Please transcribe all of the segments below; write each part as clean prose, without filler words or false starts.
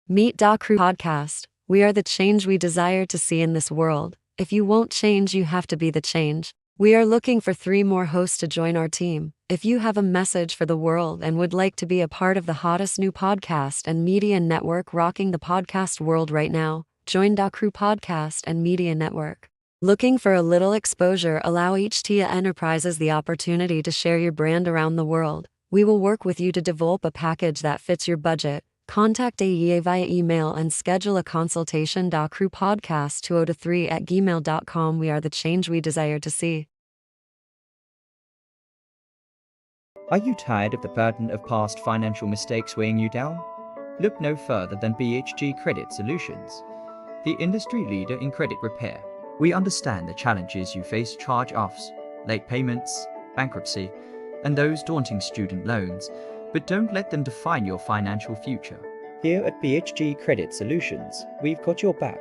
Meet Da Crew Podcast. We are the change we desire to see in this world. If you won't change, you have to be the change. We are looking for 3 more hosts to join our team. If you have a message for the world and would like to be a part of the hottest new podcast and media network rocking the podcast world right now, join Da Crew Podcast and Media Network. Looking for a little exposure? Allow each TIA Enterprises the opportunity to share your brand around the world. We will work with you to develop a package that fits your budget. Contact AEA via email and schedule a consultation. Crewpodcast 2023@gmail.com. We are the change we desire to see. Are you tired of the burden of past financial mistakes weighing you down? Look no further than BHG Credit Solutions, the industry leader in credit repair. We understand the challenges you face: charge-offs, late payments, bankruptcy, and those daunting student loans, but don't let them define your financial future. Here at BHG Credit Solutions, we've got your back.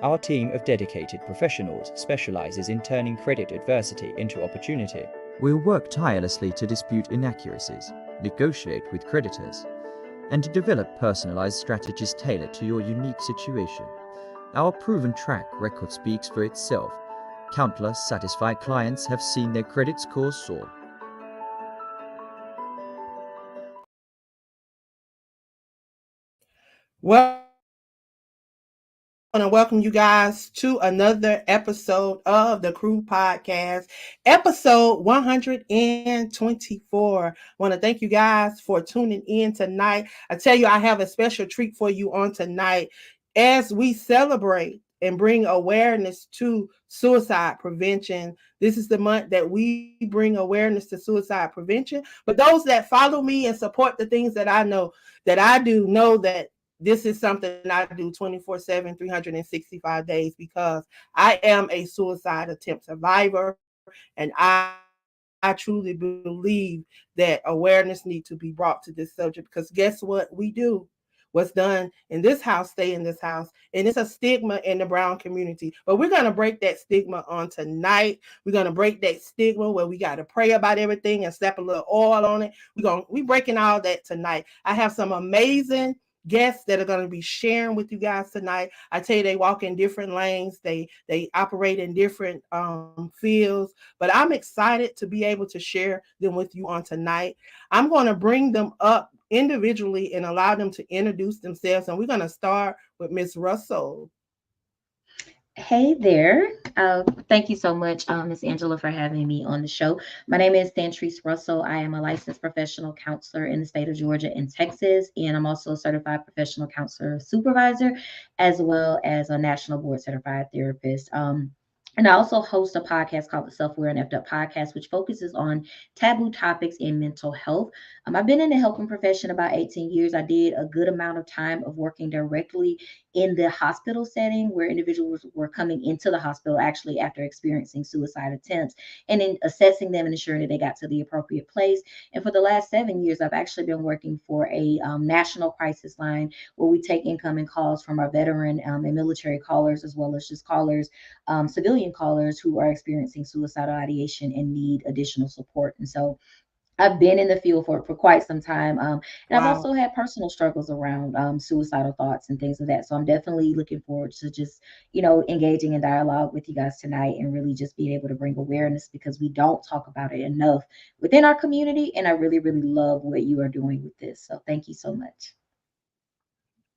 Our team of dedicated professionals specializes in turning credit adversity into opportunity. We'll work tirelessly to dispute inaccuracies, negotiate with creditors, and to develop personalized strategies tailored to your unique situation. Our proven track record speaks for itself. Countless satisfied clients have seen their credit scores soar. Well, I want to welcome you guys to another episode of the Crew Podcast, episode 124. I want to thank you guys for tuning in tonight. I tell you, I have a special treat for you on tonight as we celebrate and bring awareness to suicide prevention. This is the month that we bring awareness to suicide prevention. But those that follow me and support the things that I know that I do know that this is something I do 24/7, 365 days, because I am a suicide attempt survivor, and I truly believe that awareness needs to be brought to this subject, because guess what we do? What's done in this house, stay in this house. And it's a stigma in the brown community. But we're going to break that stigma on tonight. We're going to break that stigma where we got to pray about everything and slap a little oil on it. We're breaking all that tonight. I have some amazing guests that are going to be sharing with you guys tonight. I tell you, they walk in different lanes. They operate in different fields, but I'm excited to be able to share them with you on tonight. I'm going to bring them up individually and allow them to introduce themselves. And we're going to start with Miss Russell. Hey there. Thank you so much, Ms. Angela, for having me on the show. My name is Dantrice Russell. I am a licensed professional counselor in the state of Georgia and Texas, and I'm also a certified professional counselor supervisor, as well as a national board certified therapist. And I also host a podcast called the Self-Aware and Effed Up Podcast, which focuses on taboo topics in mental health. I've been in the helping profession about 18 years. I did a good amount of time of working directly in the hospital setting, where individuals were coming into the hospital actually after experiencing suicide attempts, and in assessing them and ensuring that they got to the appropriate place. And for the last 7 years, I've actually been working for a national crisis line where we take incoming calls from our veteran and military callers, as well as just callers, civilian callers who are experiencing suicidal ideation and need additional support. And so I've been in the field for quite some time. And I've also had personal struggles around suicidal thoughts and things of that. So I'm definitely looking forward to just, engaging in dialogue with you guys tonight and really just being able to bring awareness, because we don't talk about it enough within our community. And I really, really love what you are doing with this. So thank you so much.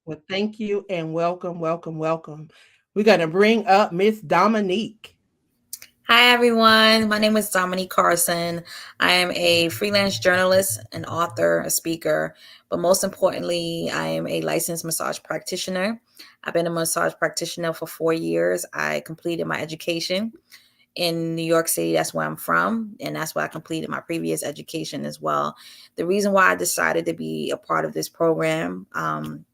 Well, thank you and welcome, welcome, welcome. We're going to bring up Miss Dominique. Hi, everyone. My name is Dominique Carson. I am a freelance journalist, an author, a speaker, but most importantly, I am a licensed massage practitioner. I've been a massage practitioner for 4 years. I completed my education in New York City. That's where I'm from, and that's where I completed my previous education as well. The reason why I decided to be a part of this program,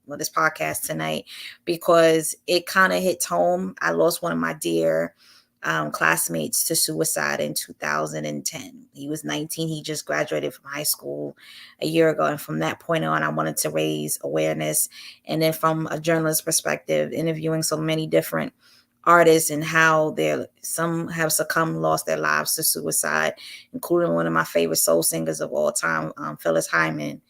this podcast tonight, because it kind of hits home. I lost one of my dear classmates to suicide in 2010. He was 19. He just graduated from high school a year ago. And from that point on, I wanted to raise awareness. And then from a journalist perspective, interviewing so many different artists and how some have lost their lives to suicide, including one of my favorite soul singers of all time, Phyllis Hyman.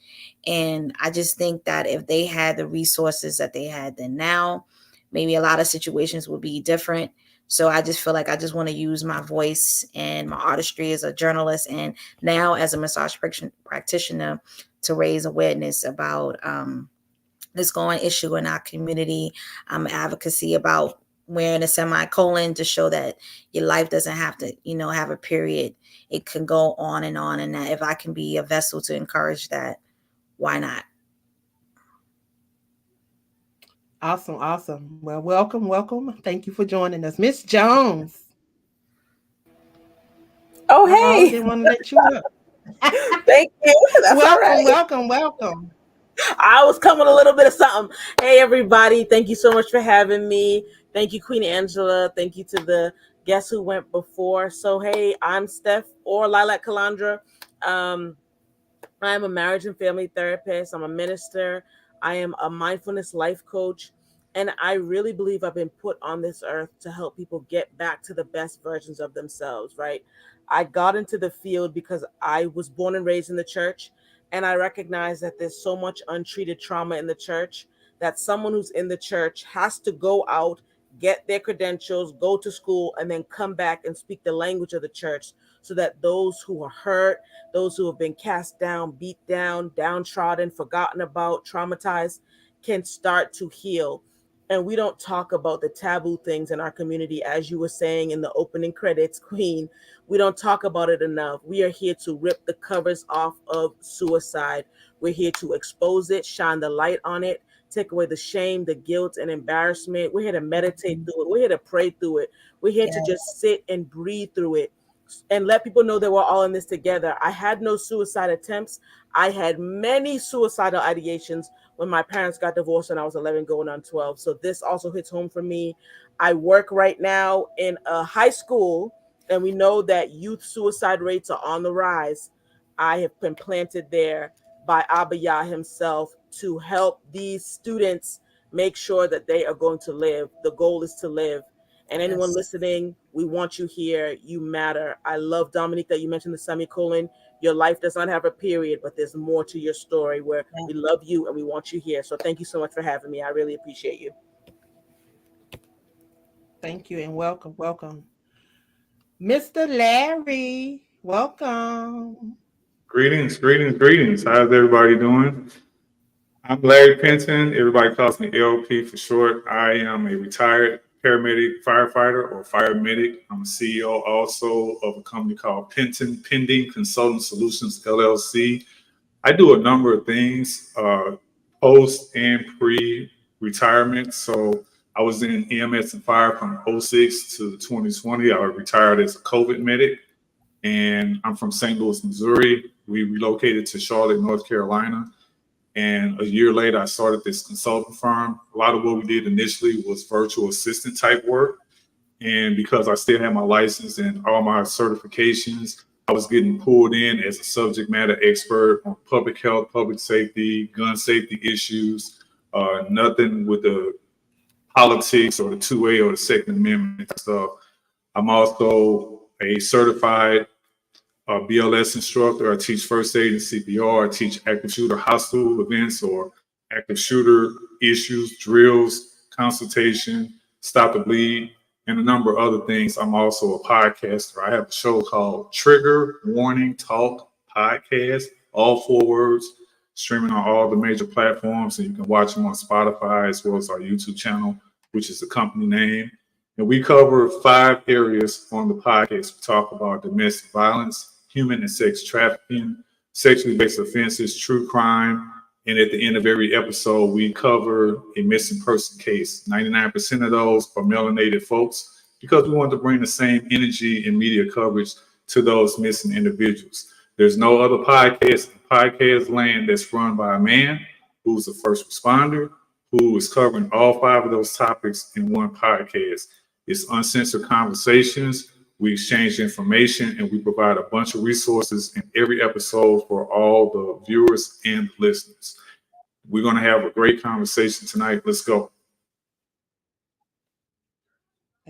And I just think that if they had the resources that they had then now, maybe a lot of situations would be different. So I just feel like I just want to use my voice and my artistry as a journalist and now as a massage practitioner to raise awareness about this going issue in our community, advocacy about wearing a semicolon to show that your life doesn't have to, have a period. It can go on, and that if I can be a vessel to encourage that, why not? Awesome. Well, welcome. Thank you for joining us. Miss Jones. Oh, hey. Didn't want to let you up. Thank you. That's Welcome. I was coming a little bit of something. Hey, everybody. Thank you so much for having me. Thank you, Queen Angela. Thank you to the guests who went before. So, hey, I'm Steph or Lilac Calandra. I'm a marriage and family therapist. I'm a minister. I am a mindfulness life coach. And I really believe I've been put on this earth to help people get back to the best versions of themselves, right? I got into the field because I was born and raised in the church. And I recognize that there's so much untreated trauma in the church that someone who's in the church has to go out, get their credentials, go to school, and then come back and speak the language of the church so that those who are hurt, those who have been cast down, beat down, downtrodden, forgotten about, traumatized, can start to heal. And we don't talk about the taboo things in our community, as you were saying in the opening credits, Queen. We don't talk about it enough. We are here to rip the covers off of suicide. We're here to expose it, shine the light on it, take away the shame, the guilt, and embarrassment. We're here to meditate through it. We're here to pray through it. We're here to just sit and breathe through it and let people know that we're all in this together. I had no suicide attempts. I had many suicidal ideations when my parents got divorced and I was 11 going on 12. So this also hits home for me. I work right now in a high school, and we know that youth suicide rates are on the rise. I have been planted there by Abba Yah himself to help these students make sure that they are going to live. The goal is to live. And anyone listening, we want you here. You matter. I love, Dominique, that you mentioned the semicolon. Your life does not have a period, but there's more to your story where we love you and we want you here. So thank you so much for having me. I really appreciate you. Thank you and welcome. Mr. Larry, welcome. Greetings. How's everybody doing? I'm Larry Penton. Everybody calls me LP for short. I am a retired paramedic firefighter or fire medic. I'm a CEO also of a company called Penton Pending Consulting Solutions, LLC. I do a number of things, post and pre-retirement. So I was in EMS and fire from 06 to 2020. I retired as a COVID medic. And I'm from St. Louis, Missouri. We relocated to Charlotte, North Carolina. And a year later, I started this consulting firm. A lot of what we did initially was virtual assistant type work. And because I still had my license and all my certifications, I was getting pulled in as a subject matter expert on public health, public safety, gun safety issues, nothing with the politics or the 2A or the Second Amendment stuff. I'm also a certified BLS instructor. I teach first aid and CPR. I teach active shooter hostile events or active shooter issues, drills, consultation, stop the bleed, and a number of other things. I'm also a podcaster. I have a show called Trigger Warning Talk Podcast, all 4 words, streaming on all the major platforms. And you can watch them on Spotify as well as our YouTube channel, which is the company name. And we cover 5 areas on the podcast. We talk about domestic violence, human and sex trafficking, sexually based offenses, true crime. And at the end of every episode, we cover a missing person case. 99% of those are melanated folks because we want to bring the same energy and media coverage to those missing individuals. There's no other podcast land that's run by a man who's a first responder, who is covering all 5 of those topics in one podcast. It's uncensored conversations. We exchange information and we provide a bunch of resources in every episode for all the viewers and listeners. We're going to have a great conversation tonight. Let's go.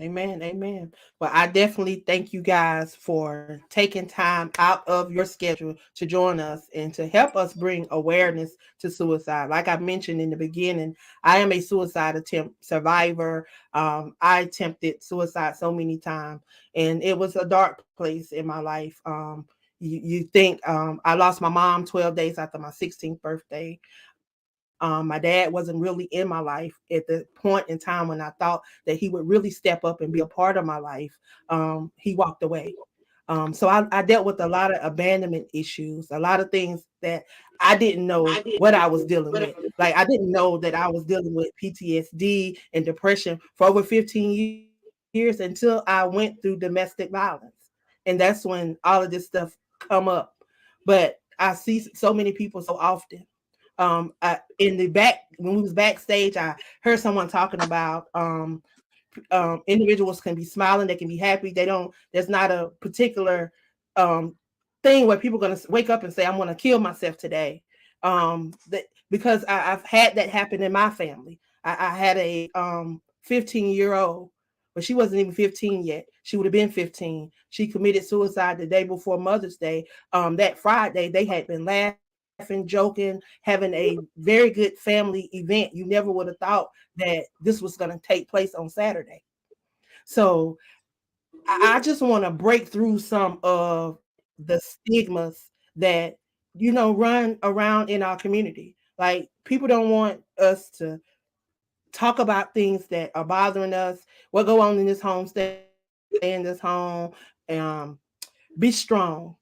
Amen. Amen. Well, I definitely thank you guys for taking time out of your schedule to join us and to help us bring awareness to suicide. Like I mentioned in the beginning, I am a suicide attempt survivor. I attempted suicide so many times, and it was a dark place in my life. You think I lost my mom 12 days after my 16th birthday. My dad wasn't really in my life at the point in time when I thought that he would really step up and be a part of my life. He walked away. So I dealt with a lot of abandonment issues, a lot of things that I didn't know what I was dealing with. Like I didn't know that I was dealing with PTSD and depression for over 15 years until I went through domestic violence. And that's when all of this stuff come up. But I see so many people so often in the back when we was backstage, I heard someone talking about individuals can be smiling, they can be happy. They don't. There's not a particular um, thing where people are going to wake up and say, "I'm going to kill myself today," that because I've had that happen in my family. I had a 15-year-old, but she wasn't even 15 yet. She would have been 15. She committed suicide the day before Mother's Day. That Friday, they had been laughing, joking, having a very good family event. You never would have thought that this was going to take place on Saturday. So I just want to break through some of the stigmas that run around in our community. Like people don't want us to talk about things that are bothering us. What go on in this home, stay in this home. Be strong.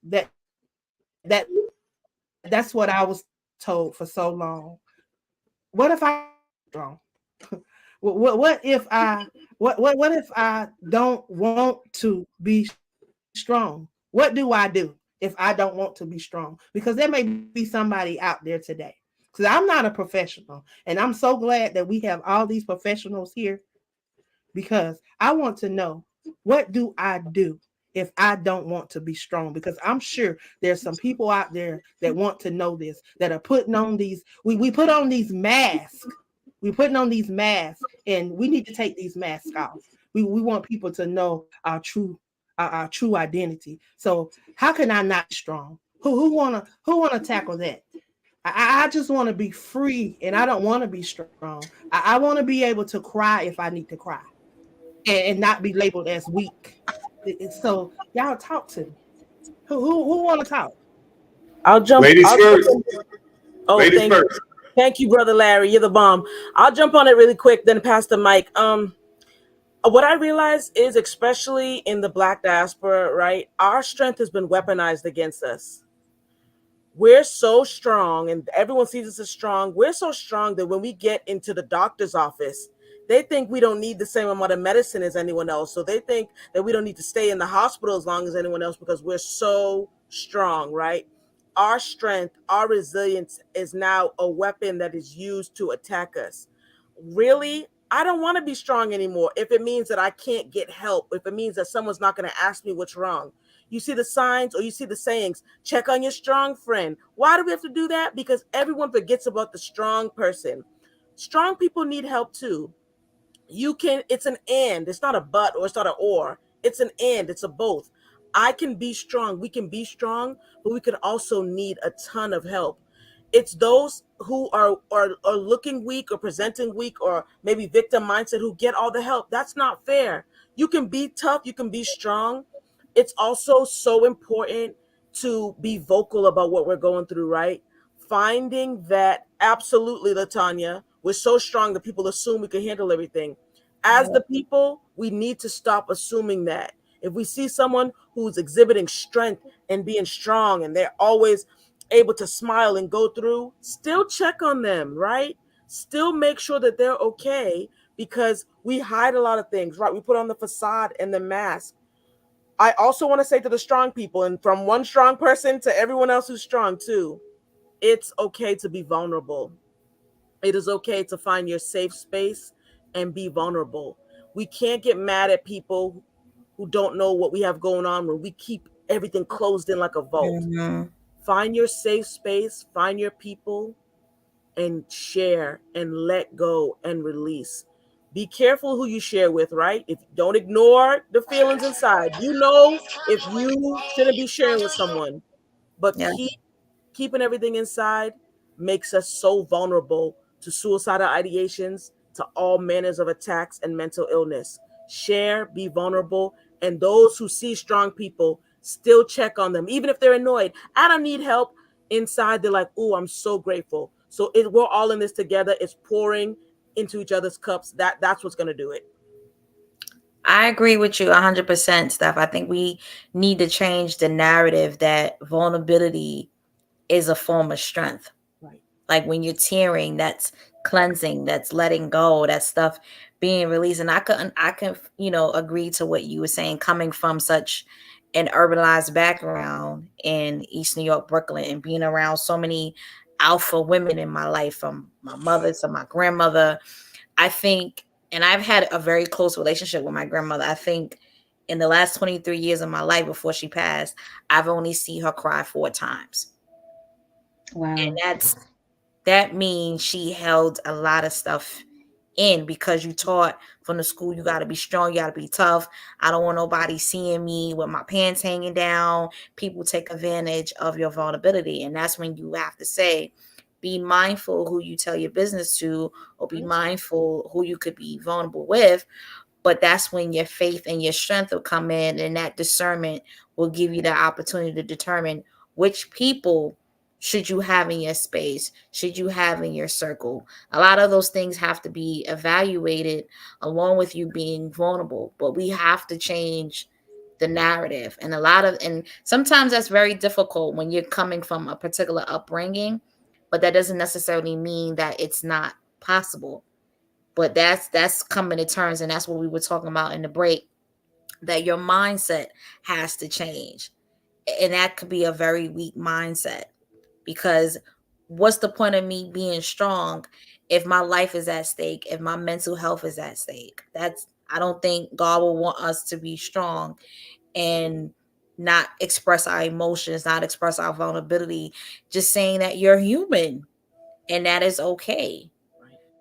That's what I was told for so long. What if I don't want to be strong? what if what if I don't want to be strong? What do I do if I don't want to be strong? Because there may be somebody out there today. Because I'm not a professional, and I'm so glad that we have all these professionals here because I want to know, what do I do if I don't want to be strong? Because I'm sure there's some people out there that want to know this, that are putting on these, we put on these masks. We're putting on these masks, and we need to take these masks off. We want people to know our true identity. So how can I not be strong? Who wanna tackle that? I just want to be free, and I don't want to be strong. I want to be able to cry if I need to cry, and not be labeled as weak. So y'all talk to me. Who want to talk? I'll jump. Ladies I'll jump first. in. Oh, Ladies first. thank you, brother Larry. You're the bomb. I'll jump on it really quick, then pass the mic. What I realize is, especially in the Black diaspora, right, our strength has been weaponized against us. We're so strong, and everyone sees us as strong. We're so strong that when we get into the doctor's office, they think we don't need the same amount of medicine as anyone else. So they think that we don't need to stay in the hospital as long as anyone else because we're so strong, right? Our strength, our resilience is now a weapon that is used to attack us. Really, I don't want to be strong anymore if it means that I can't get help, if it means that someone's not going to ask me what's wrong. You see the signs or you see the sayings, check on your strong friend. Why do we have to do that? Because everyone forgets about the strong person. Strong people need help too. It's an and, it's not a but or it's not an or. It's an and, it's a both. I can be strong, we can be strong, but we can also need a ton of help. It's those who are looking weak or presenting weak or maybe victim mindset who get all the help. That's not fair. You can be tough, you can be strong. It's also so important to be vocal about what we're going through, right? Finding that, absolutely, Latanya, we're so strong that people assume we can handle everything. As the people, we need to stop assuming that. If we see someone who's exhibiting strength and being strong and they're always able to smile and go through, still check on them, right? Still make sure that they're okay, because we hide a lot of things, right? We put on the facade and the mask. I also want to say to the strong people, and from one strong person to everyone else who's strong too, it's okay to be vulnerable. It is okay to find your safe space and be vulnerable. We can't get mad at people who don't know what we have going on when we keep everything closed in like a vault. Mm-hmm. Find your safe space, find your people, and share and let go and release. Be careful who you share with, right? If don't ignore the feelings inside. You know if you shouldn't be sharing with someone, but Yeah. keeping everything inside makes us so vulnerable to suicidal ideations, to all manners of attacks and mental illness. Share, be vulnerable, and those who see strong people still check on them, even if they're annoyed. I don't need help. Inside, they're like, "Oh, I'm so grateful." So we're all in this together. It's pouring into each other's cups. That's what's gonna do it. I agree with you 100%, Steph. I think we need to change the narrative that vulnerability is a form of strength. Right. Like when you're tearing, that's cleansing, that's letting go, that stuff being released. And I can, agree to what you were saying, coming from such an urbanized background in East New York, Brooklyn, and being around so many alpha women in my life, from my mother to my grandmother. I think, and I've had a very close relationship with my grandmother. I think in the last 23 years of my life before she passed, I've only seen her cry 4 times. Wow. And that means she held a lot of stuff in, because you taught from the school, you got to be strong, you got to be tough. I don't want nobody seeing me with my pants hanging down. People take advantage of your vulnerability. And that's when you have to say, be mindful who you tell your business to, or be mindful who you could be vulnerable with. But that's when your faith and your strength will come in, and that discernment will give you the opportunity to determine which people should you have in your space, should you have in your circle. A lot of those things have to be evaluated along with you being vulnerable, but we have to change the narrative. And sometimes that's very difficult when you're coming from a particular upbringing, but that doesn't necessarily mean that it's not possible. But that's coming to terms, and that's what we were talking about in the break, that your mindset has to change. And that could be a very weak mindset, because what's the point of me being strong if my life is at stake, if my mental health is at stake? I don't think God will want us to be strong and not express our emotions, not express our vulnerability, just saying that you're human and that is okay.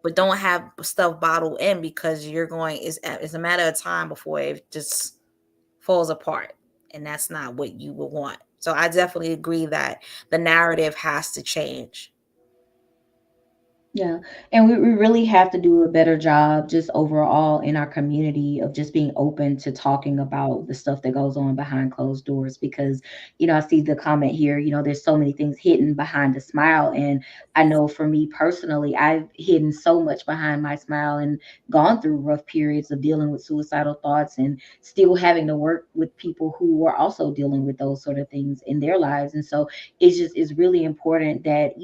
But don't have stuff bottled in, because it's a matter of time before it just falls apart. And that's not what you would want. So I definitely agree that the narrative has to change. Yeah. And we really have to do a better job just overall in our community of just being open to talking about the stuff that goes on behind closed doors. Because, I see the comment here, there's so many things hidden behind the smile. And I know for me personally, I've hidden so much behind my smile and gone through rough periods of dealing with suicidal thoughts and still having to work with people who are also dealing with those sort of things in their lives. And so it's really important that,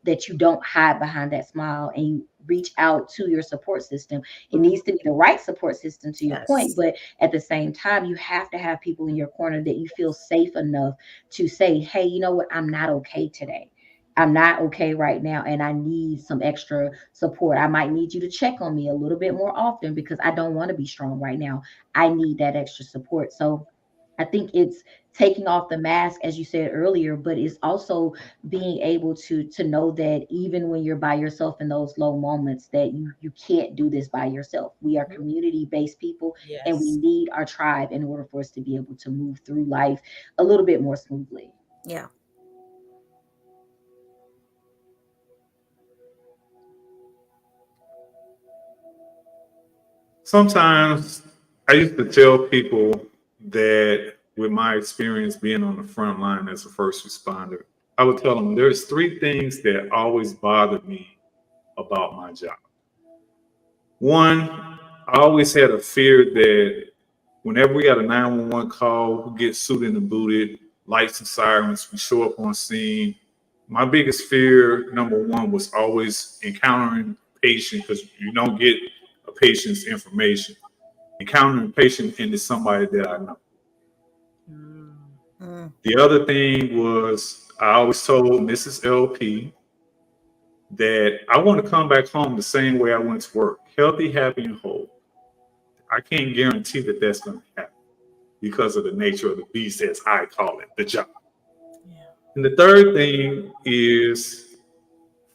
that you don't hide behind that smile and you reach out to your support system. It needs to be the right support system, to your point, Yes. but at the same time, you have to have people in your corner that you feel safe enough to say, hey, you know what? I'm not okay today. I'm not okay right now, and I need some extra support. I might need you to check on me a little bit more often because I don't want to be strong right now. I need that extra support. So I think it's taking off the mask, as you said earlier, but it's also being able to know that even when you're by yourself in those low moments, that you can't do this by yourself. We are community based people, and we Yes. need our tribe in order for us to be able to move through life a little bit more smoothly. Yeah. Sometimes I used to tell people that with my experience being on the front line as a first responder, I would tell them there's three things that always bother me about my job. One, I always had a fear that whenever we got a 911 call, we get suited and booted, lights and sirens, we show up on scene. My biggest fear, number one, was always encountering a patient, because you don't get a patient's information. Encountering a patient into somebody that I know. Mm. The other thing was I always told Mrs. LP that I want to come back home the same way I went to work, healthy, happy, and whole. I can't guarantee that that's going to happen because of the nature of the beast, as I call it, the job. Yeah. And the third thing is,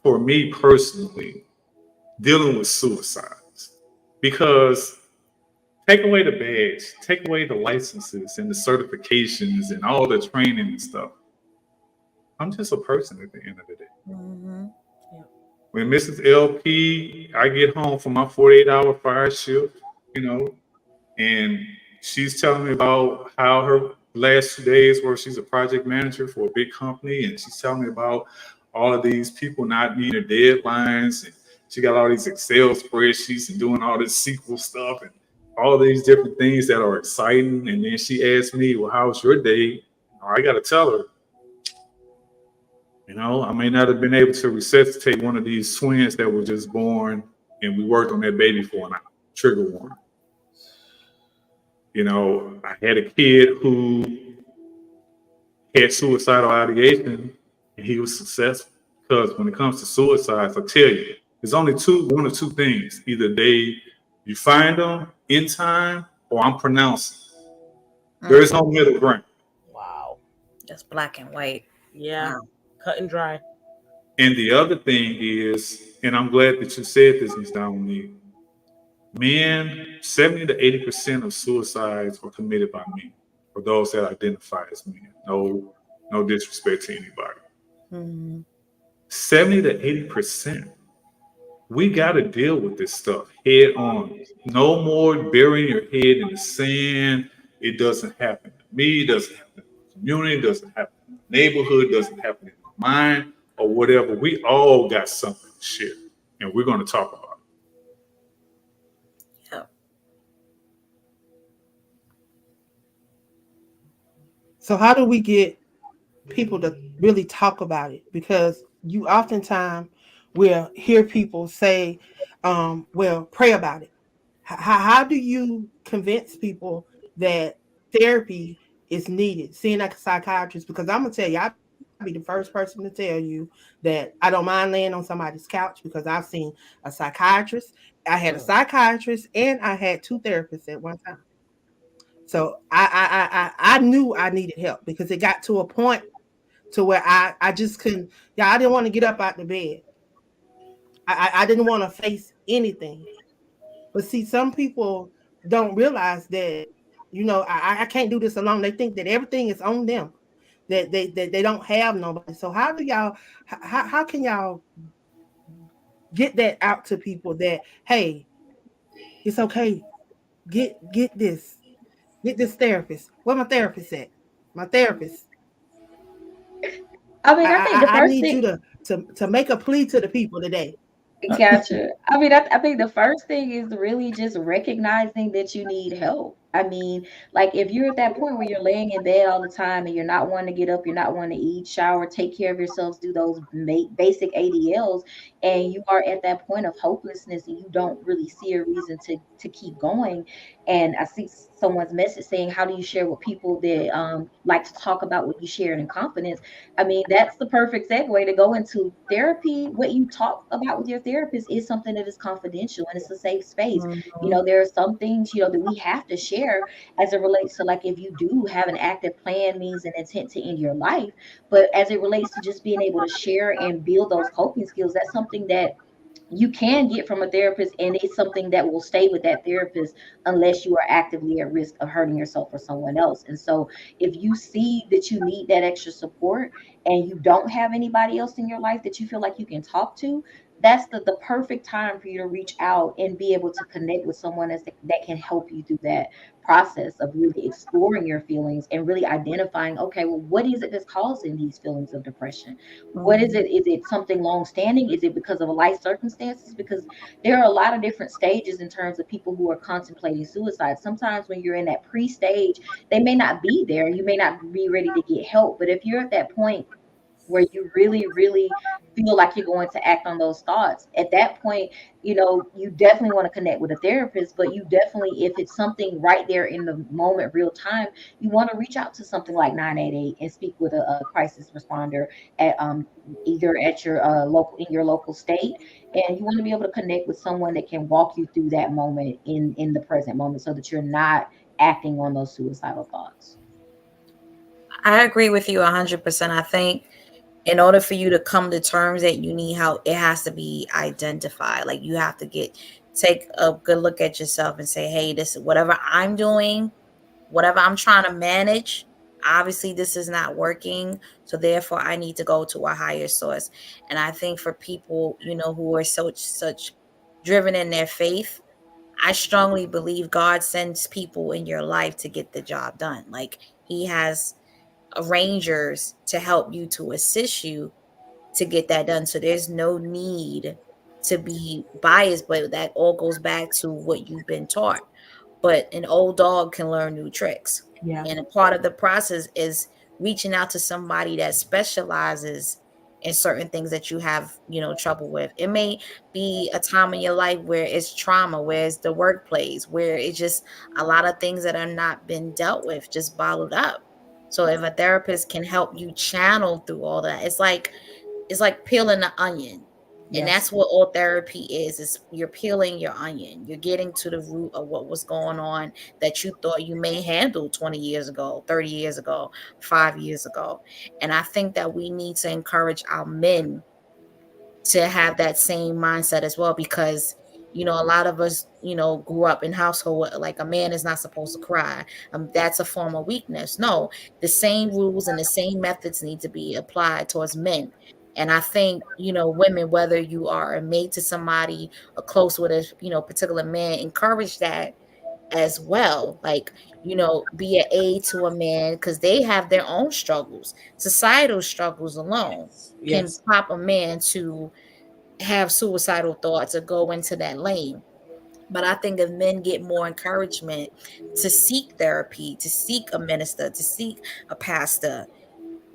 for me personally, dealing with suicides. because take away the badge, take away the licenses and the certifications and all the training and stuff. I'm just a person at the end of the day. Mm-hmm. When Mrs. LP, I get home from my 48-hour fire shift, and she's telling me about how her last 2 days where she's a project manager for a big company, and she's telling me about all of these people not meeting their deadlines, and she got all these Excel spreadsheets and doing all this SQL stuff and all these different things that are exciting. And then she asked me, well, how's your day? I got to tell her, I may not have been able to resuscitate one of these twins that were just born, and we worked on that baby for an hour. Trigger warning. I had a kid who had suicidal ideation, and he was successful. Because when it comes to suicides, I tell you, there's only one or two things. Either you find them in time, or I'm pronouncing. There is no middle ground. Wow. That's black and white. Yeah. Wow. Cut and dry. And the other thing is, and I'm glad that you said this, Ms. Dominique, men, 70 to 80% of suicides are committed by men, or those that identify as men. No disrespect to anybody. Mm-hmm. 70 to 80%. We got to deal with this stuff head on. No more burying your head in the sand. It doesn't happen to me. It doesn't happen in the community. It doesn't happen in the neighborhood. It doesn't happen in my mind or whatever. We all got something to share, and we're going to talk about it. Yeah. So how do we get people to really talk about it? Because you oftentimes will hear people say, well, pray about it. How do you convince people that therapy is needed, seeing like a psychiatrist? Because I'm going to tell you, I'll be the first person to tell you that I don't mind laying on somebody's couch, because I've seen a psychiatrist. I had a psychiatrist and I had 2 therapists at one time. So I knew I needed help, because it got to a point to where I just couldn't. Yeah, I didn't want to get up out the bed. I didn't want to face anything. But see, some people don't realize that, I can't do this alone. They think that everything is on them, that they don't have nobody. So how can y'all get that out to people that, hey, it's okay. Get this therapist. Where my therapist at? My therapist. I mean, I think the first need thing, you to make a plea to the people today. Gotcha. I mean, I think the first thing is really just recognizing that you need help. I mean, like if you're at that point where you're laying in bed all the time and you're not wanting to get up, you're not wanting to eat, shower, take care of yourselves, do those basic ADLs, and you are at that point of hopelessness and you don't really see a reason to keep going. And I see someone's message saying, how do you share with people that like to talk about what you shared in confidence? I mean, that's the perfect segue to go into therapy. What you talk about with your therapist is something that is confidential and it's a safe space. Mm-hmm. There are some things, that we have to share as it relates to, like, if you do have an active plan, means, and intent to end your life. But as it relates to just being able to share and build those coping skills, that's something that you can get from a therapist, and it's something that will stay with that therapist unless you are actively at risk of hurting yourself or someone else. And so if you see that you need that extra support and you don't have anybody else in your life that you feel like you can talk to, that's the perfect time for you to reach out and be able to connect with someone that can help you through that process of really exploring your feelings and really identifying, okay, well, what is it that's causing these feelings of depression? What is it? Is it something long-standing? Is it because of life circumstances? Because there are a lot of different stages in terms of people who are contemplating suicide. Sometimes when you're in that pre-stage, they may not be there. You may not be ready to get help. But if you're at that point where you really, really feel like you're going to act on those thoughts, at that point, you definitely want to connect with a therapist, but you definitely, if it's something right there in the moment, real time, you want to reach out to something like 988 and speak with a crisis responder at either at your local state. And you want to be able to connect with someone that can walk you through that moment in the present moment, so that you're not acting on those suicidal thoughts. I agree with you 100%. I think in order for you to come to terms that you need help, it has to be identified. Like, you have to get take a good look at yourself and say, hey, this whatever I'm doing, whatever I'm trying to manage, obviously this is not working. So therefore I need to go to a higher source. And I think for people, who are such driven in their faith, I strongly believe God sends people in your life to get the job done. Like he has arrangers to help you, to assist you to get that done. So there's no need to be biased, but that all goes back to what you've been taught. But an old dog can learn new tricks. Yeah. And a part of the process is reaching out to somebody that specializes in certain things that you have, trouble with. It may be a time in your life where it's trauma, where it's the workplace, where it's just a lot of things that are not been dealt with, just bottled up. So if a therapist can help you channel through all that, it's like peeling the onion. And Yes. that's what all therapy is you're peeling your onion. You're getting to the root of what was going on that you thought you may handle 20 years ago, 30 years ago, 5 years ago. And I think that we need to encourage our men to have that same mindset as well, because a lot of us grew up in household like a man is not supposed to cry. That's a form of weakness. No, the same rules and the same methods need to be applied towards men. And I think women, whether you are a mate to somebody or close with a particular man, encourage that as well. Like, be an aid to a man, because they have their own struggles. Societal struggles alone can Yes. prop a man to have suicidal thoughts or go into that lane. But I think if men get more encouragement to seek therapy, to seek a minister, to seek a pastor,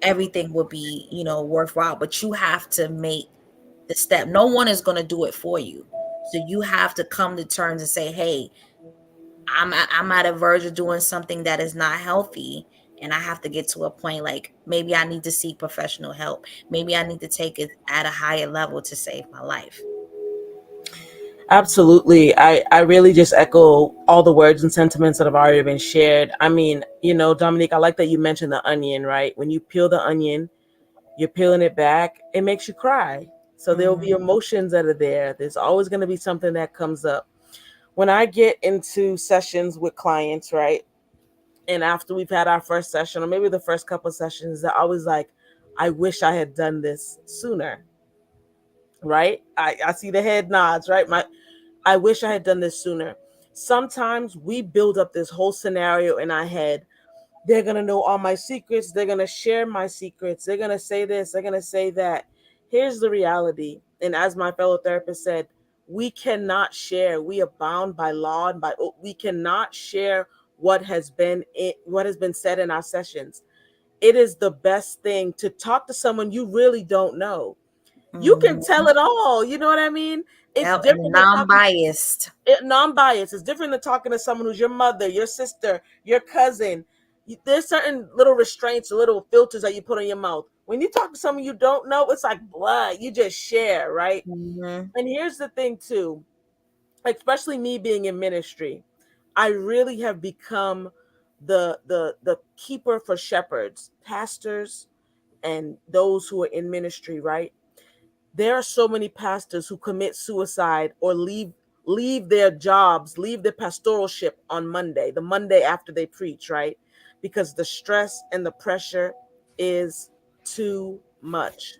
everything will be, worthwhile. But you have to make the step. No one is going to do it for you. So you have to come to terms and say, hey, I'm at a verge of doing something that is not healthy. And I have to get to a point like maybe I need to seek professional help. Maybe I need to take it at a higher level to save my life. Absolutely. I really just echo all the words and sentiments that have already been shared. I mean, Dominique, I like that you mentioned the onion, right? When you peel the onion, you're peeling it back, it makes you cry. So there will be emotions that are there. There's always going to be something that comes up. When I get into sessions with clients, right? And after we've had our first session, or maybe the first couple of sessions, they're always like, I wish I had done this sooner. Right? I see the head nods, right? I wish I had done this sooner. Sometimes we build up this whole scenario in our head. They're going to know all my secrets. They're going to share my secrets. They're going to say this. They're going to say that. Here's the reality. And as my fellow therapist said, we cannot share. We are bound by law and we cannot share what has been said in our sessions. It is the best thing to talk to someone you really don't know. You can tell it all. You know what I mean? It's Yep, different and than non-biased. non-biased. It's different than talking to someone who's your mother, your sister, your cousin. There's certain little restraints, little filters that you put on your mouth. When you talk to someone you don't know, it's like blood. You just share, right? And here's the thing too, especially me being in ministry, I really have become the keeper for shepherds, pastors, and those who are in ministry, right? There are so many pastors who commit suicide or leave their jobs, leave their pastoralship on Monday, the Monday after they preach, right? Because the stress and the pressure is too much.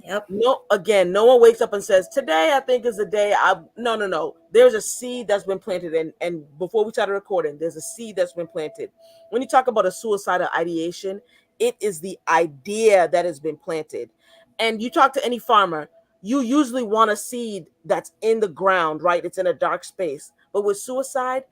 Yep. No one wakes up and says, today I think is the day no. There's a seed that's been planted. And before we started recording, there's a seed that's been planted. When you talk about a suicidal ideation, it is the idea that has been planted. And you talk to any farmer, you usually want a seed that's in the ground, right? It's in a dark space. But with suicide,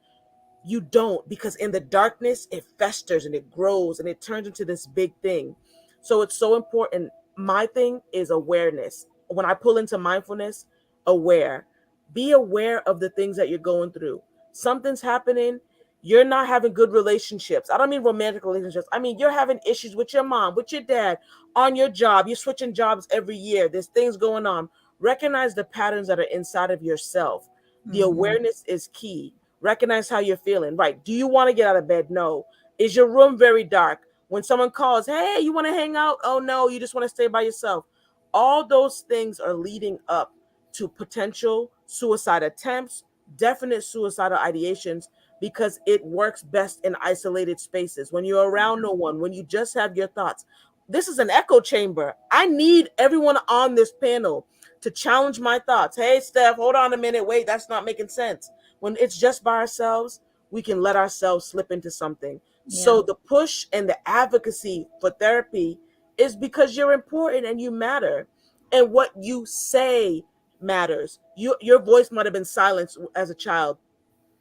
you don't, because in the darkness, it festers and it grows and it turns into this big thing. So it's so important. My thing is awareness. When I pull into mindfulness, be aware of the things that you're going through. Something's happening. You're not having good relationships. I don't mean romantic relationships. I mean, you're having issues with your mom, with your dad, on your job. You're switching jobs every year. There's things going on. Recognize the patterns that are inside of yourself. The awareness is key. Recognize how you're feeling. Right. Do you want to get out of bed? No. Is your room very dark? When someone calls, hey, you want to hang out? Oh, no, you just want to stay by yourself. All those things are leading up to potential suicide attempts, definite suicidal ideations because it works best in isolated spaces. When you're around no one, when you just have your thoughts. This is an echo chamber. I need everyone on this panel to challenge my thoughts. Hey, Steph, hold on a minute. Wait, that's not making sense. When it's just by ourselves, we can let ourselves slip into something. Yeah. So the push and the advocacy for therapy is because you're important and you matter. And what you say matters. Your voice might have been silenced as a child.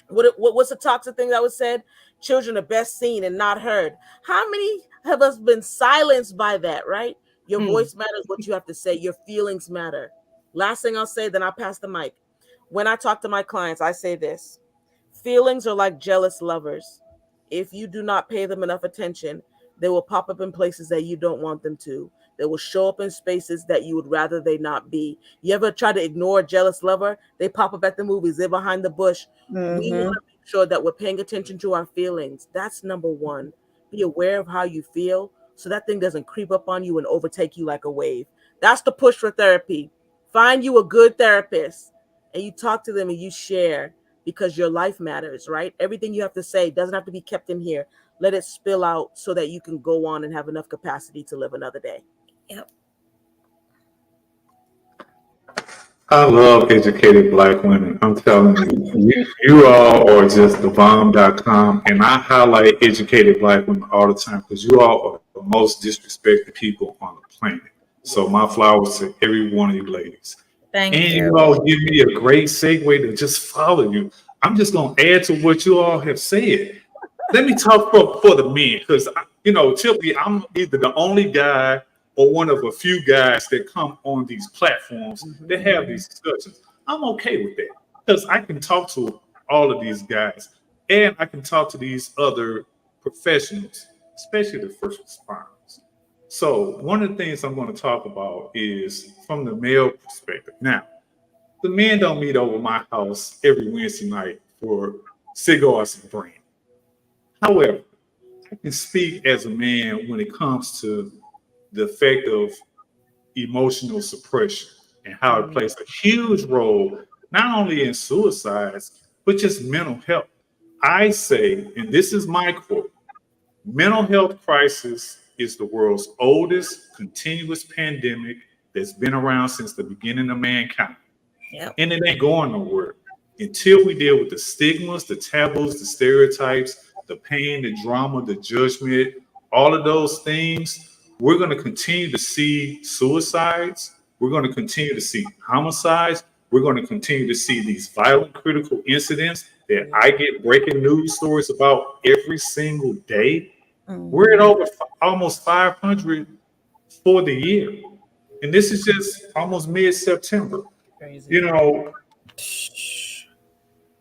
What's the toxic thing that was said? Children are best seen and not heard. How many of us been silenced by that, right? Your voice matters, what you have to say. Your feelings matter. Last thing I'll say, then I'll pass the mic. When I talk to my clients, I say this. Feelings are like jealous lovers. If you do not pay them enough attention, they will pop up in places that you don't want them to. They will show up in spaces that you would rather they not be. You ever try to ignore a jealous lover? They pop up at the movies. They're behind the bush. We want to make sure that we're paying attention to our feelings. That's number one. Be aware of how you feel so that thing doesn't creep up on you and overtake you like a wave. That's the push for therapy. Find you a good therapist and you talk to them and you share because your life matters, right? Everything you have to say doesn't have to be kept in here. Let it spill out so that you can go on and have enough capacity to live another day. Yep. I love educated Black women. I'm telling you all are just the bomb.com. And I highlight educated Black women all the time because you all are the most disrespected people on the planet. So my flowers to every one of you ladies. Thank And you. you all give me a great segue to just follow you. I'm just going to add to what you all have said. Let me talk for the men because, typically I'm either the only guy or one of a few guys that come on these platforms that have these discussions. I'm okay with that because I can talk to all of these guys and I can talk to these other professionals, especially the first responders. So one of the things I'm going to talk about is from the male perspective. Now, the men don't meet over my house every Wednesday night for cigars and brand. However, I can speak as a man when it comes to the effect of emotional suppression and how it plays a huge role, not only in suicides, but just mental health. I say, and this is my quote, mental health crisis is the world's oldest continuous pandemic that's been around since the beginning of mankind. Yep. And it ain't going nowhere until we deal with the stigmas, the taboos, the stereotypes, the pain, the drama, the judgment, all of those things. We're going to continue to see suicides. We're going to continue to see homicides. We're going to continue to see these violent, critical incidents that I get breaking news stories about every single day. We're at over almost 500 for the year. And this is just almost mid-September. Crazy.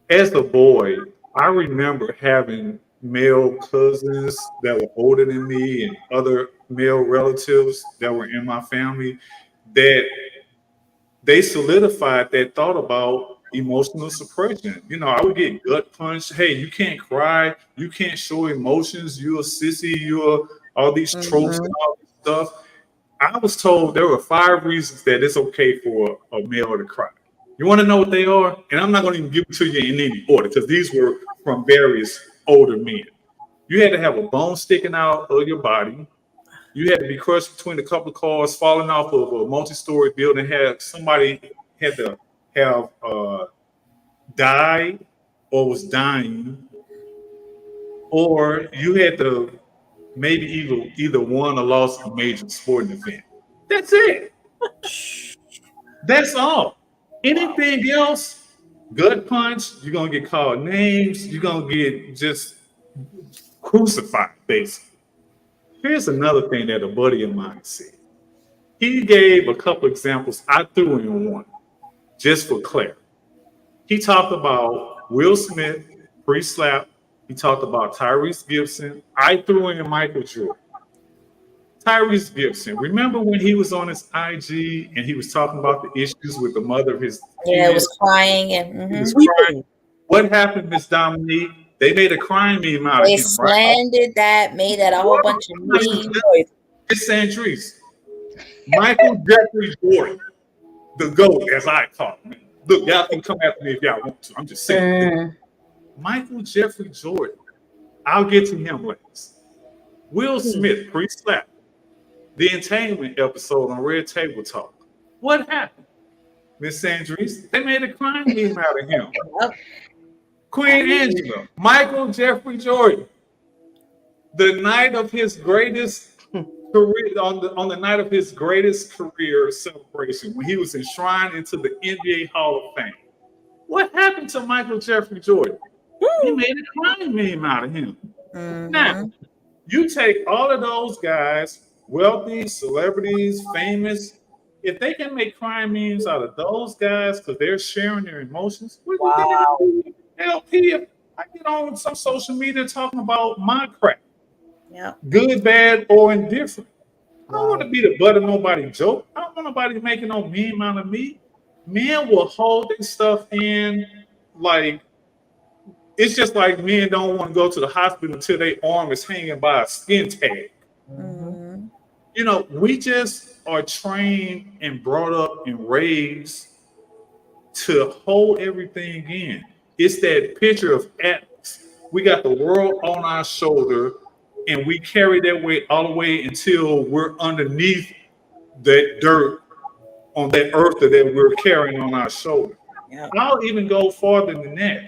As a boy, I remember having male cousins that were older than me and other male relatives that were in my family that they solidified that thought about emotional suppression. I would get gut punched. Hey, you can't cry. You can't show emotions. You're a sissy. You're all these tropes and all this stuff. I was told there were 5 reasons that it's okay for a male to cry. You want to know what they are? And I'm not going to even give it to you in any order because these were from various older men. You had to have a bone sticking out of your body. You had to be crushed between a couple of cars, falling off of a multi-story building. Somebody had to have died or was dying, or you had to maybe either won or lost a major sporting event. That's it. That's all. Anything else, gut punch, you're going to get called names. You're going to get just crucified, basically. Here's another thing that a buddy of mine said. He gave a couple examples. I threw in one, just for clarity. He talked about Will Smith, pre-slap. He talked about Tyrese Gibson. I threw in Michael Jordan. Tyrese Gibson, remember when he was on his IG and he was talking about the issues with the mother of his Yeah, kids? it was crying and He was crying. What happened, Miss Dominique? They made a crime meme out they of him, right? slandered that, made that a whole bunch of memes. It's Sandries. Michael Jeffrey Jordan, the GOAT, as I call him. Look, y'all can come after me if y'all want to. I'm just saying. Mm. Michael Jeffrey Jordan. I'll get to him last. Will Smith, pre-slap. The Entertainment episode on Red Table Talk. What happened? Miss Sandries, they made a crime meme out of him. Yep. Queen Angela, Michael Jeffrey Jordan. The night of his greatest career, on the night of his greatest career celebration, when he was enshrined into the NBA Hall of Fame. What happened to Michael Jeffrey Jordan? He made a crime meme out of him. Now, you take all of those guys, wealthy, celebrities, famous, if they can make crime memes out of those guys because they're sharing their emotions, what do you think LP if I get on some social media talking about my crap? Yeah. Good, bad, or indifferent. I don't want to be the butt of nobody's joke. I don't want nobody making no meme out of me. Men will hold their stuff in like it's just like men don't want to go to the hospital until their arm is hanging by a skin tag. Mm-hmm. You know, we just are trained and brought up and raised to hold everything in. It's that picture of Atlas. We got the world on our shoulder, and we carry that weight all the way until we're underneath that dirt on that earth that we're carrying on our shoulder. Yeah. I'll even go farther than that.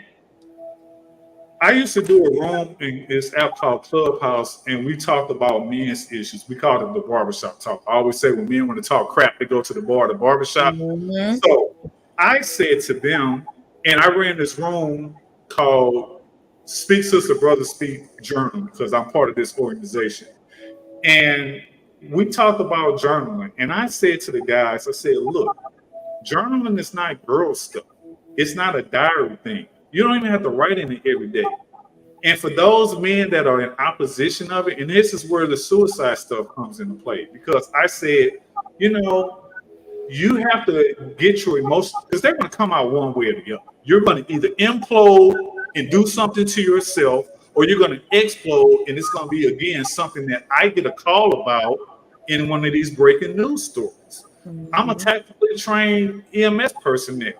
I used to do a room in this app called Clubhouse, and we talked about men's issues. We called it the barbershop talk. I always say when men want to talk crap, they go to the bar, the barbershop. Mm-hmm. So I said to them, and I ran this room called Speak Sister Brother Speak Journal because I'm part of this organization. And we talked about journaling. And I said to the guys, I said, look, journaling is not girl stuff. It's not a diary thing. You don't even have to write in it every day. And for those men that are in opposition of it, and this is where the suicide stuff comes into play, because I said, you know, you have to get your emotions, because they're going to come out one way or the other. You're going to either implode and do something to yourself, or you're going to explode, and it's going to be, again, something that I get a call about in one of these breaking news stories. I'm a tactically trained EMS person there.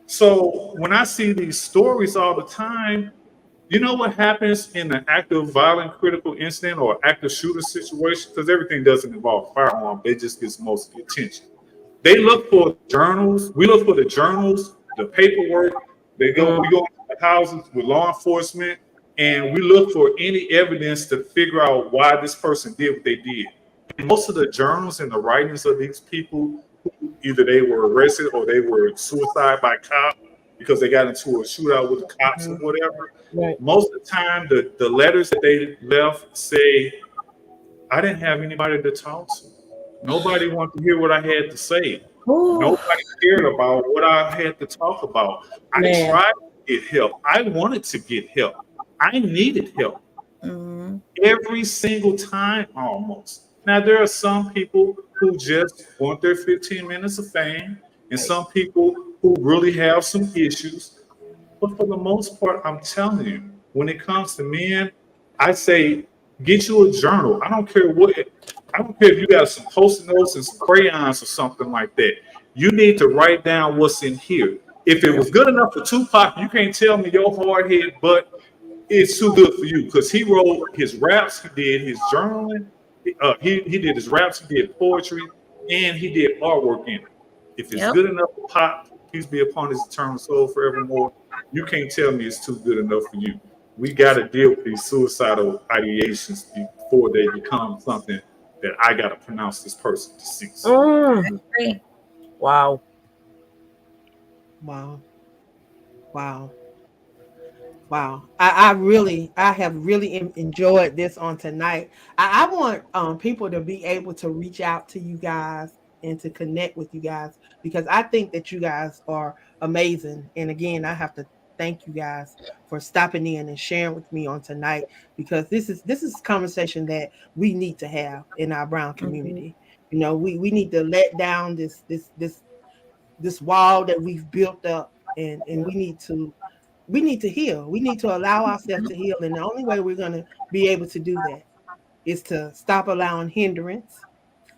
So when I see these stories all the time, you know what happens in an active violent critical incident or active shooter situation? Because everything doesn't involve firearm, they just get most of the attention. They look for journals. We look for the journals, the paperwork. We go into the houses with law enforcement, and we look for any evidence to figure out why this person did what they did. And most of the journals and the writings of these people, either they were arrested or they were suicide by cop because they got into a shootout with the cops or whatever. Right. Most of the time, the letters that they left say, I didn't have anybody to talk to. Nobody wanted to hear what I had to say. Ooh. Nobody cared about what I had to talk about. I Man. tried to get help. I wanted to get help. I needed help every single time almost. Now, there are some people who just want their 15 minutes of fame, and some people who really have some issues. But for the most part, I'm telling you, when it comes to men, I say, get you a journal. I don't care if you got some post-it notes and some crayons or something like that. You need to write down what's in here. If it was good enough for Tupac, you can't tell me your hard head, but it's too good for you because he wrote his raps, he did his journaling, he did his raps, he did poetry, and he did artwork in it. If it's good enough for Pop, peace be upon his eternal soul forevermore, you can't tell me it's too good enough for you. We got to deal with these suicidal ideations before they become something that I got to pronounce this person deceased. Wow. Wow. Wow. Wow. I have really enjoyed this on tonight. I want people to be able to reach out to you guys and to connect with you guys because I think that you guys are amazing. And again, I have to thank you guys for stopping in and sharing with me on tonight because this is a conversation that we need to have in our brown community. You know, we need to let down this wall that we've built up and we need to heal. We need to allow ourselves to heal. And the only way we're going to be able to do that is to stop allowing hindrance,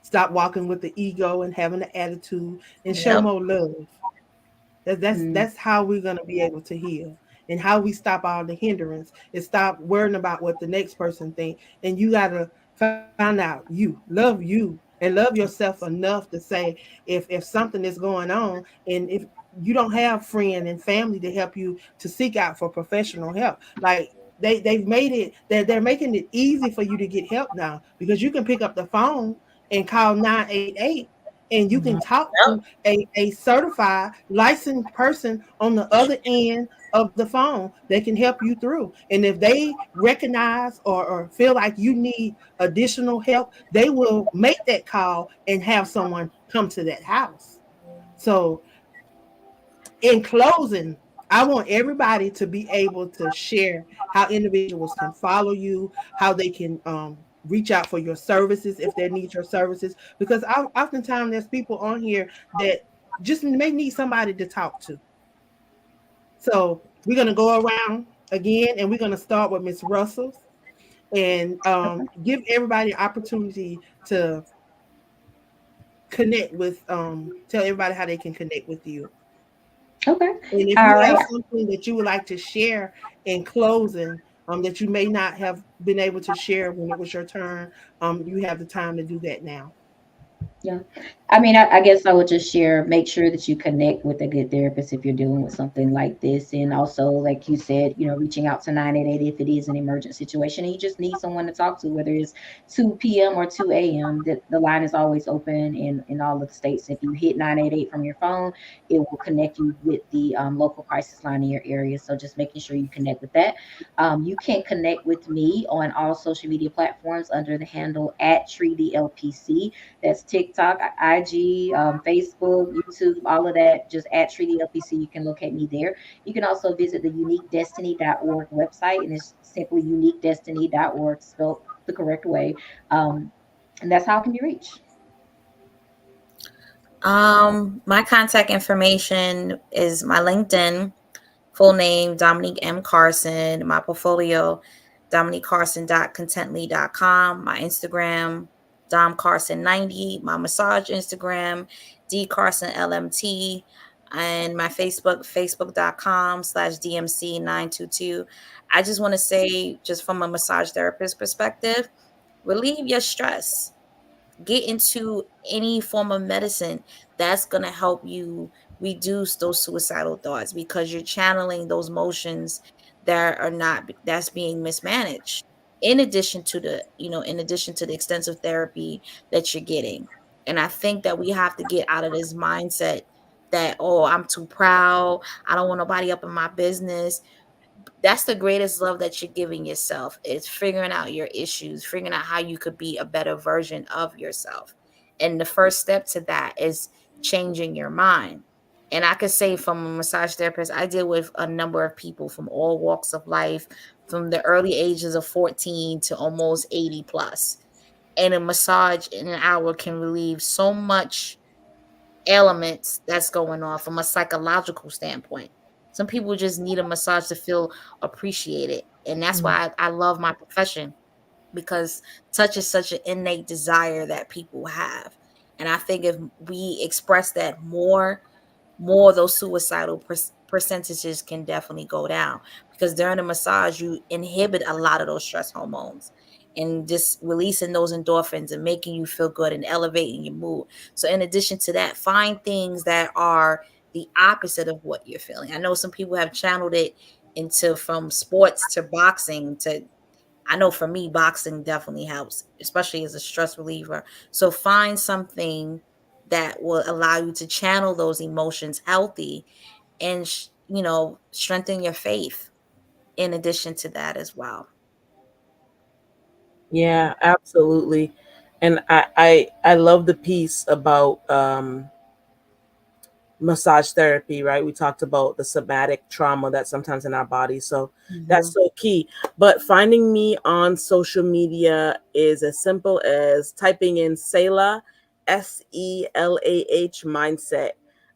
stop walking with the ego and having the attitude, and show more love. That's how we're gonna be able to heal, and how we stop all the hindrance and stop worrying about what the next person think. And you gotta find out you and love yourself enough to say if something is going on, and if you don't have friend and family to help you, to seek out for professional help. Like they've made it, they're making it easy for you to get help now, because you can pick up the phone and call 988, and you can talk to Yep. a certified licensed person on the other end of the phone that can help you through. And if they recognize or feel like you need additional help, they will make that call and have someone come to that house. So, in closing, I want everybody to be able to share how individuals can follow you, how they can reach out for your services if they need your services. Because oftentimes there's people on here that just may need somebody to talk to. So we're gonna go around again, and we're gonna start with Miss Russell, and give everybody opportunity to connect with tell everybody how they can connect with you. Okay. And if All you have right. something that you would like to share in closing, that you may not have been able to share when it was your turn, you have the time to do that now. Yeah. I mean, I guess I would just share, make sure that you connect with a good therapist if you're dealing with something like this. And also, like you said, reaching out to 988 if it is an emergent situation and you just need someone to talk to, whether it's 2 p.m. or 2 a.m., the line is always open in all of the states. If you hit 988 from your phone, it will connect you with the local crisis line in your area. So just making sure you connect with that. You can connect with me on all social media platforms under the handle at TreatyLPC. That's TikTok, IG, Facebook, YouTube, all of that. Just at Treaty LPC, you can locate me there. You can also visit the uniquedestiny.org website, and it's simply uniquedestiny.org, spelled the correct way. And that's how it can be reached. My contact information is my LinkedIn, full name Dominique M. Carson, my portfolio, dominiquecarson.contently.com, my Instagram, Dom Carson 90, my massage Instagram, D Carson LMT, and my Facebook, facebook.com/DMC 922. I just want to say, just from a massage therapist perspective, relieve your stress, get into any form of medicine that's going to help you reduce those suicidal thoughts, because you're channeling those motions that's being mismanaged, in addition to the extensive therapy that you're getting. And I think that we have to get out of this mindset that, oh, I'm too proud, I don't want nobody up in my business. That's the greatest love that you're giving yourself, is figuring out your issues, figuring out how you could be a better version of yourself. And the first step to that is changing your mind. And I could say, from a massage therapist, I deal with a number of people from all walks of life, from the early ages of 14 to almost 80 plus. And a massage in an hour can relieve so much elements that's going on from a psychological standpoint. Some people just need a massage to feel appreciated. And that's why I love my profession, because touch is such an innate desire that people have. And I think if we express that more of those suicidal percentages can definitely go down, because during the massage you inhibit a lot of those stress hormones and just releasing those endorphins and making you feel good and elevating your mood. So in addition to that, find things that are the opposite of what you're feeling. I know some people have channeled it into, from sports to boxing to, I know for me, boxing definitely helps, especially as a stress reliever. So find something that will allow you to channel those emotions healthy, and strengthen your faith in addition to that as well. Yeah, absolutely. And I love the piece about massage therapy, right? We talked about the somatic trauma that's sometimes in our body. So that's so key. But finding me on social media is as simple as typing in Selah, SELAH mindset.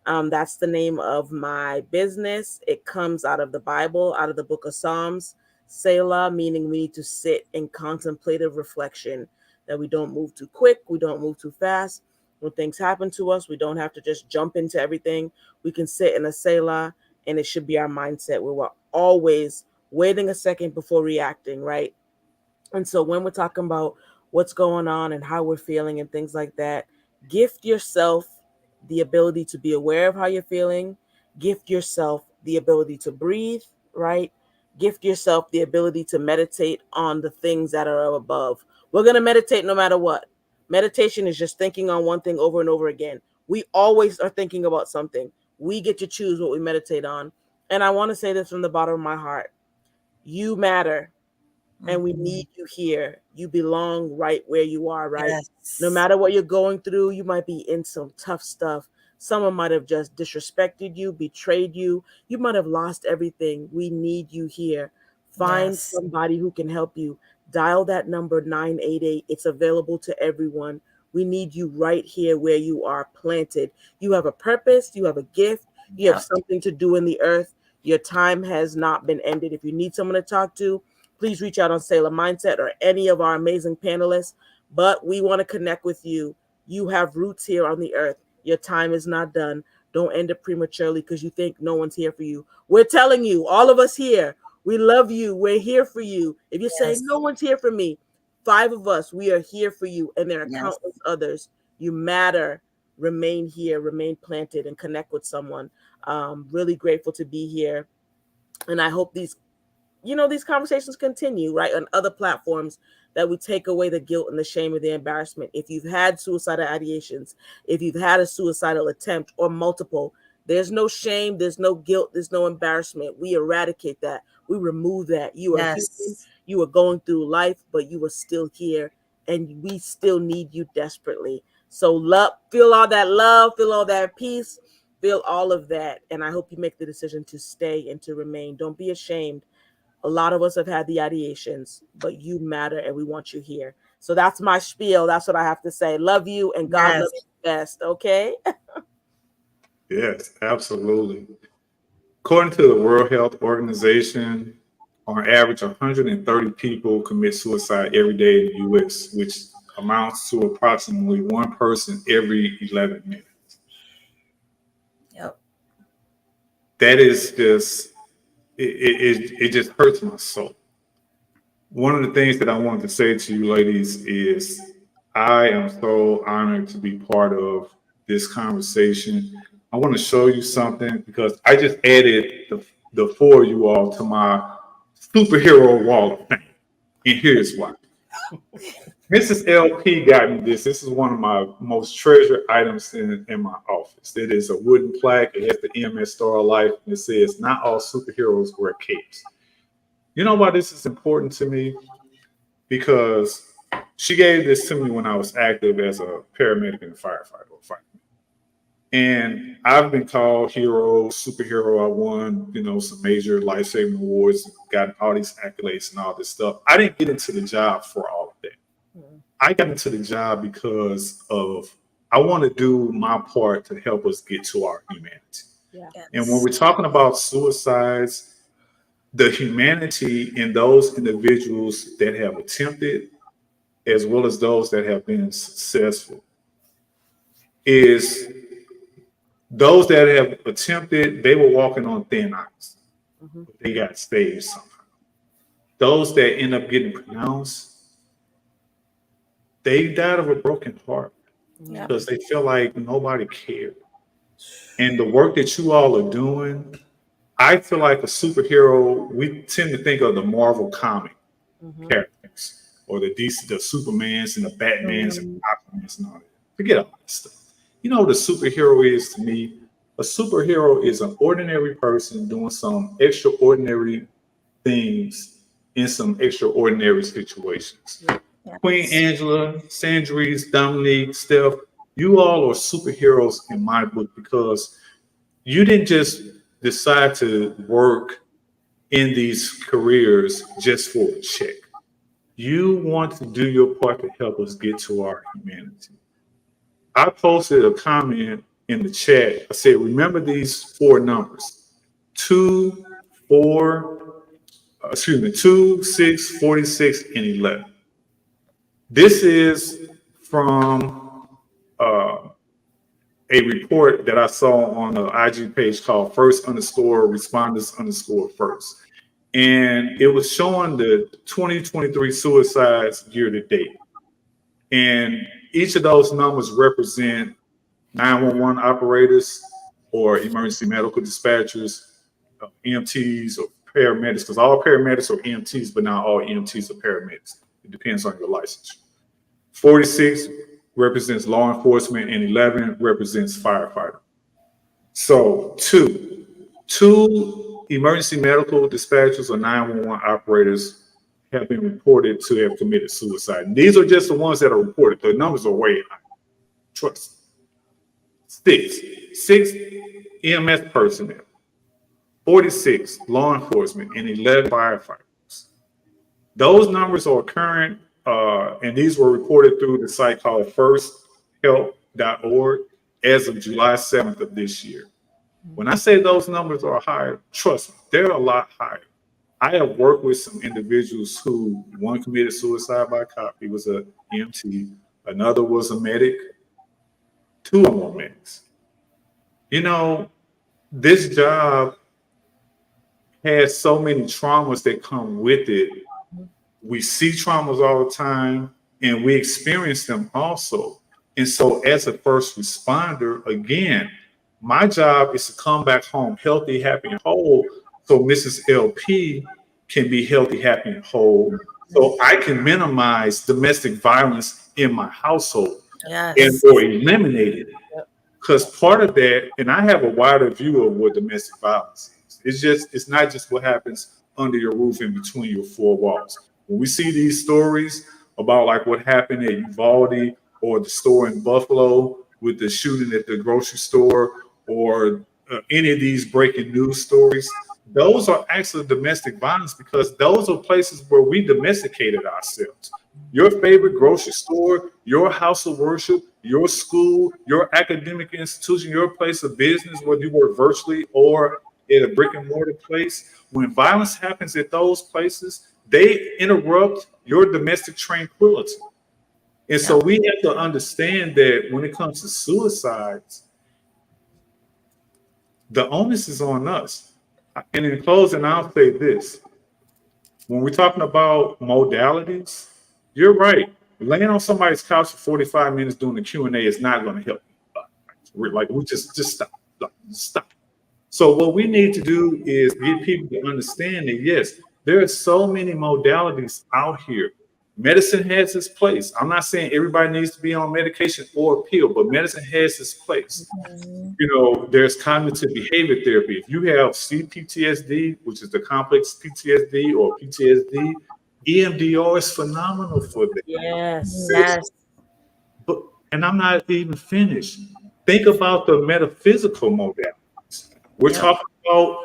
That's the name of my business. It comes out of the Bible, out of the book of Psalms. Selah, meaning we need to sit in contemplative reflection, that we don't move too quick, we don't move too fast. When things happen to us, we don't have to just jump into everything. We can sit in a Selah, and it should be our mindset where we're always waiting a second before reacting, right? And so when we're talking about what's going on and how we're feeling and things like that, gift yourself the ability to be aware of how you're feeling, gift yourself the ability to breathe, right? Gift yourself the ability to meditate on the things that are above. We're going to meditate no matter what. Meditation is just thinking on one thing over and over again. We always are thinking about something. We get to choose what we meditate on. And I want to say this from the bottom of my heart. You matter, and we need you here. You belong right where you are, right? Yes. No matter what you're going through, you might be in some tough stuff. Someone might have just disrespected you, betrayed you. You might have lost everything. We need you here. Find Yes. somebody who can help you. Dial that number 988. It's available to everyone. We need you right here where you are planted. You have a purpose, you have a gift, you have Yep. something to do in the earth. Your time has not been ended. If you need someone to talk to, please reach out on Sailor Mindset or any of our amazing panelists. But we want to connect with you. You have roots here on the earth. Your time is not done. Don't end it prematurely because you think no one's here for you. We're telling you, all of us here, we love you. We're here for you. If you're saying Yes. no one's here for me, 5 of us, we are here for you. And there are Yes. countless others. You matter. Remain here, remain planted, and connect with someone. Really grateful to be here. And I hope these conversations continue, right, on other platforms, that we take away the guilt and the shame and the embarrassment. If you've had suicidal ideations, if you've had a suicidal attempt or multiple, there's no shame, there's no guilt, there's no embarrassment. We eradicate that. We remove that. You are human. Yes. You are going through life, but you are still here, and we still need you desperately. So feel all that love, feel all that peace, feel all of that. And I hope you make the decision to stay and to remain. Don't be ashamed. A lot of us have had the ideations, but you matter, and we want you here. So that's my spiel. That's what I have to say. Love you, and God Yes. loves you best. Okay. Yes, absolutely. According to the World Health Organization, on average, 130 people commit suicide every day in the U.S., which amounts to approximately one person every 11 minutes. Yep. That is just, it just hurts my soul. One of the things that I wanted to say to you ladies is I am so honored to be part of this conversation. I want to show you something because I just added the 4 of you all to my superhero wall of fame. And here's why. Mrs. LP got me this. This is one of my most treasured items in my office. It is a wooden plaque. It has the EMS Star of Life, and it says, "Not all superheroes wear capes." You know why this is important to me? Because she gave this to me when I was active as a paramedic and a firefighter. And I've been called hero, superhero. I won, some major life-saving awards, got all these accolades and all this stuff. I didn't get into the job for all of that. I got into the job because I want to do my part to help us get to our humanity. Yeah. Yes. And when we're talking about suicides, the humanity in those individuals that have attempted, as well as those that have been successful, is those that have attempted, they were walking on thin ice. Mhm. They got saved somehow. Those that end up getting pronounced, they died of a broken heart Yep. because they feel like nobody cared. And the work that you all are doing, I feel like a superhero, we tend to think of the Marvel comic Mhm. characters or the DC, the Supermans and the Batmans and Mhm. Aquamans and all that. Forget all that stuff. You know what a superhero is to me? A superhero is an ordinary person doing some extraordinary things in some extraordinary situations. Queen Yes. Angela, Sandries, Dominique, Steph, you all are superheroes in my book because you didn't just decide to work in these careers just for a check. You want to do your part to help us get to our humanity. I posted a comment in the chat. I said, remember these 4 numbers: 2, 4, 2, 6, 46, and 11. This is from a report that I saw on an IG page called First_Responders_First. And it was showing the 2023 suicides year to date. And each of those numbers represent 911 operators or emergency medical dispatchers, EMTs or paramedics, because all paramedics are EMTs, but not all EMTs are paramedics. It depends on your license. 46 represents law enforcement and 11 represents firefighter. So two emergency medical dispatchers or 911 operators have been reported to have committed suicide. And these are just the ones that are reported. The numbers are way high. Trust. Six EMS personnel, 46 law enforcement, and 11 firefighters. Those numbers are current, and these were reported through the site called firsthelp.org as of July 7th of this year. When I say those numbers are higher, trust me, they're a lot higher. I have worked with some individuals who, one committed suicide by cop, he was a EMT, another was a medic, two of them were medics. You know, this job has so many traumas that come with it. We see traumas all the time and we experience them also. And so as a first responder, again, my job is to come back home healthy, happy, and whole so Mrs. LP can be healthy, happy, and whole so I can minimize domestic violence in my household and or eliminate it. Because part of that, and I have a wider view of what domestic violence is. It's not just what happens under your roof in between your four walls. When we see these stories about like what happened at Uvalde or the store in Buffalo with the shooting at the grocery store or any of these breaking news stories, those are actually domestic violence because those are places where we domesticated ourselves. Your favorite grocery store, your house of worship, your school, your academic institution, your place of business, whether you work virtually or in a brick and mortar place, when violence happens at those places, they interrupt your domestic tranquility. And so we have to understand that when it comes to suicides, the onus is on us. And in closing, I'll say this. When we're talking about modalities, you're right. Laying on somebody's couch for 45 minutes doing the Q&A is not going to help. We just stop. Stop. So what we need to do is get people to understand that, yes, there are so many modalities out here. Medicine has its place. I'm not saying everybody needs to be on medication or a pill, but medicine has its place. You know, there's cognitive behavior therapy. If you have CPTSD, which is the complex PTSD or PTSD, EMDR is phenomenal for that. Yes. And I'm not even finished. Think about the metaphysical modalities. We're talking about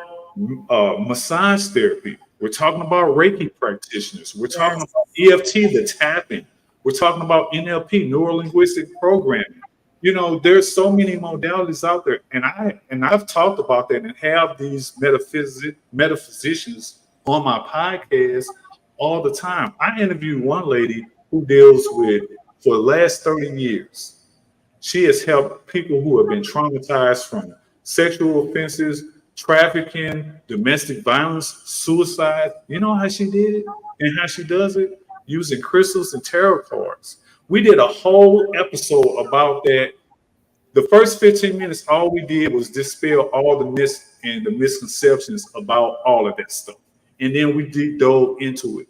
massage therapy. We're talking about Reiki practitioners. We're talking about EFT, the tapping. We're talking about NLP, neuro-linguistic programming. You know, there's so many modalities out there. And I've talked about that and have these metaphysicians on my podcast all the time. I interviewed one lady who deals with, for the last 30 years, she has helped people who have been traumatized from sexual offenses, trafficking, domestic violence, suicide. You know how she did it and how she does it? Using crystals and tarot cards. We did a whole episode about that. The first 15 minutes, all we did was dispel all the myths and the misconceptions about all of that stuff. And then we dove into it.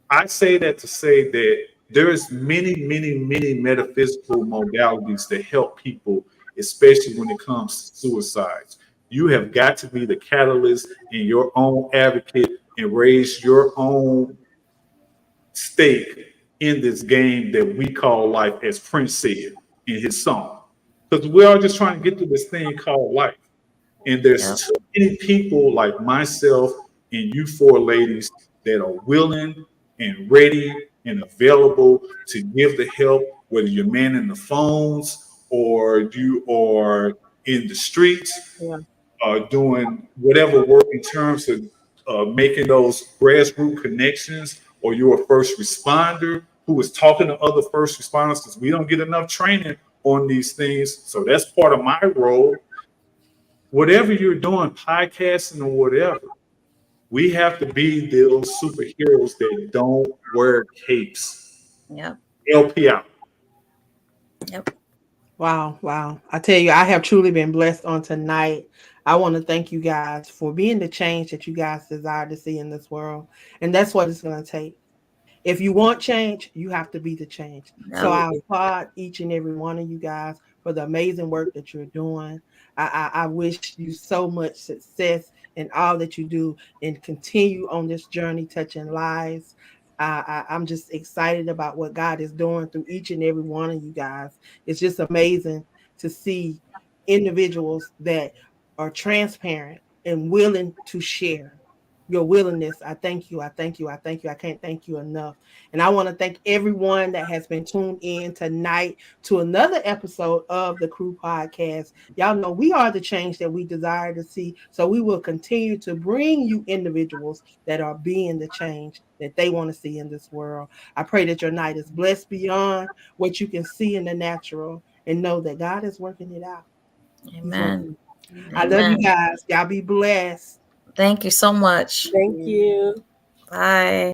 I say that to say that there's many metaphysical modalities that help people, especially when it comes to suicides. You have got to be the catalyst and your own advocate and raise your own stake in this game that we call life, as Prince said in his song. Because we're all just trying to get through this thing called life. And there's too many people like myself and you four ladies that are willing and ready and available to give the help, whether you're manning the phones or you are in the streets, doing whatever work in terms of making those grassroots connections, or you're a first responder who is talking to other first responders, because we don't get enough training on these things. So that's part of my role. Whatever you're doing, podcasting or whatever, we have to be those superheroes that don't wear capes. Yep. LP out. Yep. Wow, wow. I tell you, I have truly been blessed on tonight. I want to thank you guys for being the change that you guys desire to see in this world. And that's what it's going to take. If you want change, you have to be the change. So I Absolutely. applaud each and every one of you guys for the amazing work that you're doing. I wish you so much success in all that you do and continue on this journey touching lives. I'm just excited about what God is doing through each and every one of you guys. It's just amazing to see individuals that are transparent and willing to share your willingness. I thank you. I thank you. I thank you. I can't thank you enough. And I want to thank everyone that has been tuned in tonight to another episode of the Crew Podcast. Y'all know we are the change that we desire to see. So we will continue to bring you individuals that are being the change that they want to see in this world. I pray that your night is blessed beyond what you can see in the natural and know that God is working it out. He's Amen. working. I love you Amen. guys. Y'all be blessed. Thank you so much. Thank you. Bye.